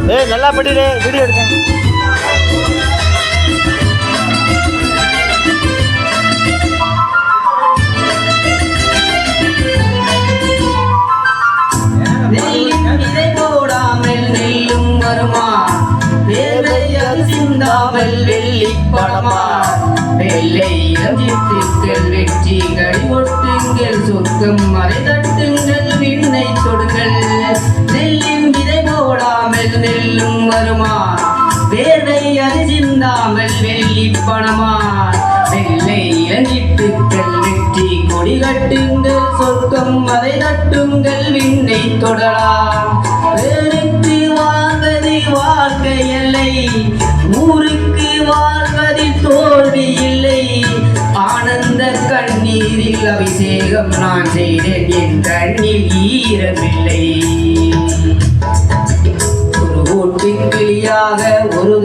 ஏய் நல்லா படிடே, வீடியோ எடுக்க. வெள்ளி படமா வெள்ளை இளஞ்சிட்டுங்கள் வெற்றிகள் ஒட்டுங்கள் சொர்க்கம் மறை தட்டுங்கள் விண்ணை தொடுங்கள் நெல்லின் விதை போடாமல் நெல்லும் வருமா வேலை அது சிந்தாமல் வெள்ளி படமா வெள்ளை இளஞ்சிட்டுங்கள் வெற்றி கொடி கட்டுங்கள் சொர்க்கம் மறை தட்டுங்கள் விண்ணை தொடலாம் வேருக்கு வாழ்வது வாழ்க்கை இல்லை ஊருக்கு வாழ்வதில் தோல்வி இல்லை ஆனந்த கண்ணீரில் அபிஷேகம் நான் செய்தேன் என் கண்ணில் ஈரமில்லை ஒரு ஓட்டு கிளியாக ஒரு